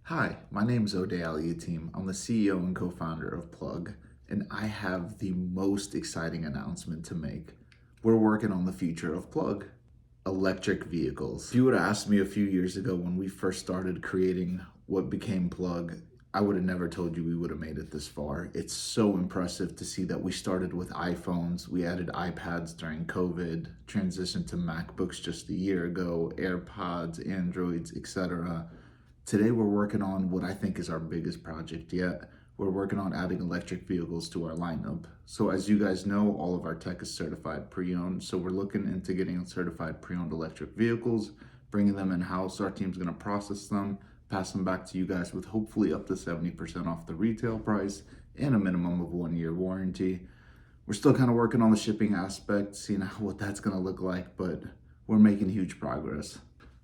Hi, my name is Ode Aliatim. I'm the CEO and co-founder of Plug, and I have the most exciting announcement to make. We're working on the future of Plug, electric vehicles. If you would have asked me a few years ago when we first started creating what became Plug, I would have never told you we would have made it this far. It's so impressive to see that we started with iPhones, we added iPads during COVID, transitioned to MacBooks just a year ago, AirPods, Androids, etc. Today, we're working on what I think is our biggest project yet. We're working on adding electric vehicles to our lineup. So, as you guys know, all of our tech is certified pre owned. So, we're looking into getting certified pre owned electric vehicles, bringing them in house. Our team's going to process them, pass them back to you guys with hopefully up to 70% off the retail price and a minimum of 1 year warranty. We're still kind of working on the shipping aspect, seeing what that's going to look like, but we're making huge progress.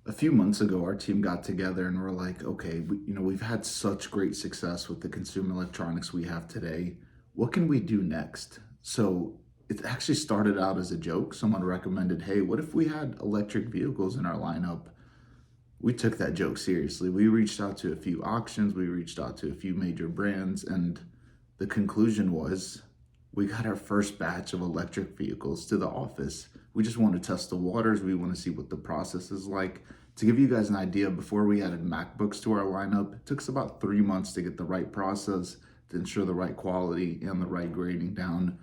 A few months ago, our team got together and we're like, okay, we've had such great success with the consumer electronics we have today. What can we do next? So it actually started out as a joke. Someone recommended, hey, what if we had electric vehicles in our lineup? We took that joke seriously. We reached out to a few auctions, we reached out to a few major brands, and the conclusion was we got our first batch of electric vehicles to the office. We just want to test the waters. We want to see what the process is like. To give you guys an idea, before we added MacBooks to our lineup, it took us about 3 months to get the right process, to ensure the right quality and the right grading down.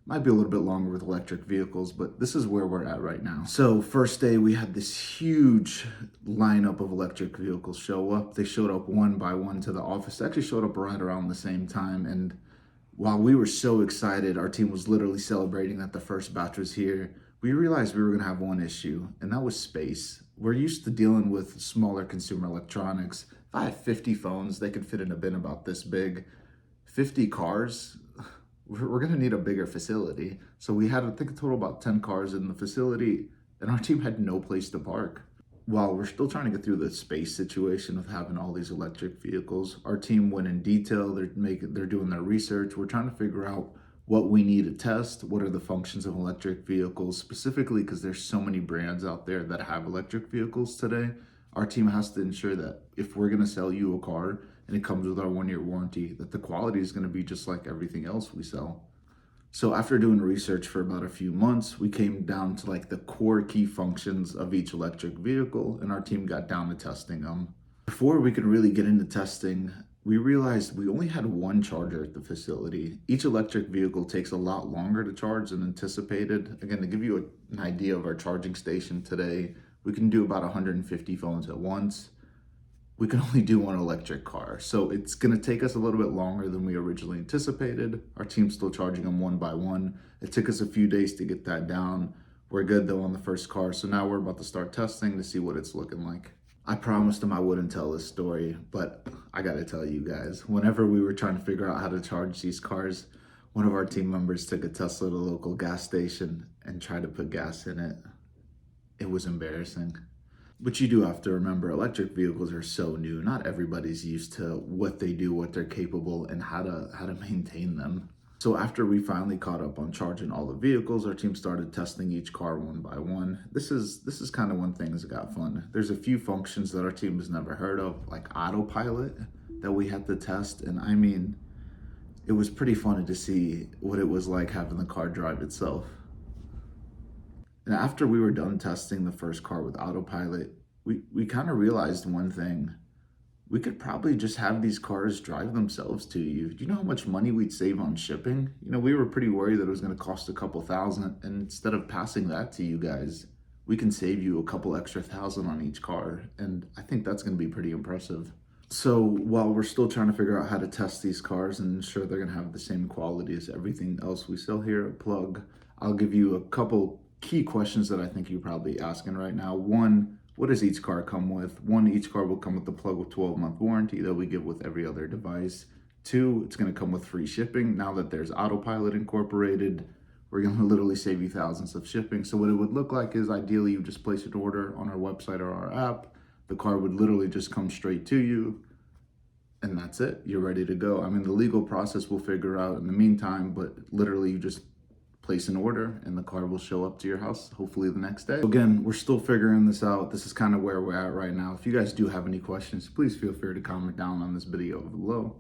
Might be a little bit longer with electric vehicles, but this is where we're at right now. So first day, we had this huge lineup of electric vehicles show up. They showed up one by one to the office. They actually showed up right around the same time. And while we were so excited, our team was literally celebrating that the first batch was here. We realized we were gonna have one issue, and that was space. We're used to dealing with smaller consumer electronics. If I had 50 phones, they could fit in a bin about this big. 50 cars, we're going to need a bigger facility. So we had, I think, a total about 10 cars in the facility, and our team had no place to park. While we're still trying to get through the space situation of having all these electric vehicles, our team went in detail. They're doing their research. We're trying to figure out what we need to test. What are the functions of electric vehicles specifically? Because there's so many brands out there that have electric vehicles today. Our team has to ensure that if we're going to sell you a car and it comes with our 1 year warranty, that the quality is going to be just like everything else we sell. So after doing research for about a few months, we came down to like the core key functions of each electric vehicle, and our team got down to testing them. Before we could really get into testing, we realized we only had one charger at the facility. Each electric vehicle takes a lot longer to charge than anticipated. Again, to give you an idea of our charging station today, we can do about 150 phones at once. We can only do one electric car. So it's gonna take us a little bit longer than we originally anticipated. Our team's still charging them one by one. It took us a few days to get that down. We're good though on the first car. So now we're about to start testing to see what it's looking like. I promised them I wouldn't tell this story, but I gotta tell you guys, whenever we were trying to figure out how to charge these cars, one of our team members took a Tesla to a local gas station and tried to put gas in it. It was embarrassing. But you do have to remember, electric vehicles are so new. Not everybody's used to what they do, what they're capable, and how to maintain them. So after we finally caught up on charging all the vehicles, our team started testing each car one by one. This is kind of when things got fun. There's a few functions that our team has never heard of, like autopilot, that we had to test. And I mean, it was pretty funny to see what it was like having the car drive itself. And after we were done testing the first car with autopilot, we kind of realized one thing. We could probably just have these cars drive themselves to you. Do you know how much money we'd save on shipping? We were pretty worried that it was going to cost a couple thousand. And instead of passing that to you guys, we can save you a couple extra thousand on each car. And I think that's going to be pretty impressive. So while we're still trying to figure out how to test these cars and ensure they're going to have the same quality as everything else we sell here at Plug, I'll give you a couple key questions that I think you're probably asking right now. One, what does each car come with? One, each car will come with the Plug with 12-month warranty that we give with every other device. Two, it's going to come with free shipping. Now that there's autopilot incorporated, we're going to literally save you thousands of shipping. So what it would look like is ideally you just place an order on our website or our app. The car would literally just come straight to you, and that's it. You're ready to go. I mean, the legal process we'll figure out in the meantime, but literally you just place an order and the car will show up to your house hopefully the next day. Again, we're still figuring this out. This is kind of where we're at right now. If you guys do have any questions, please feel free to comment down on this video below.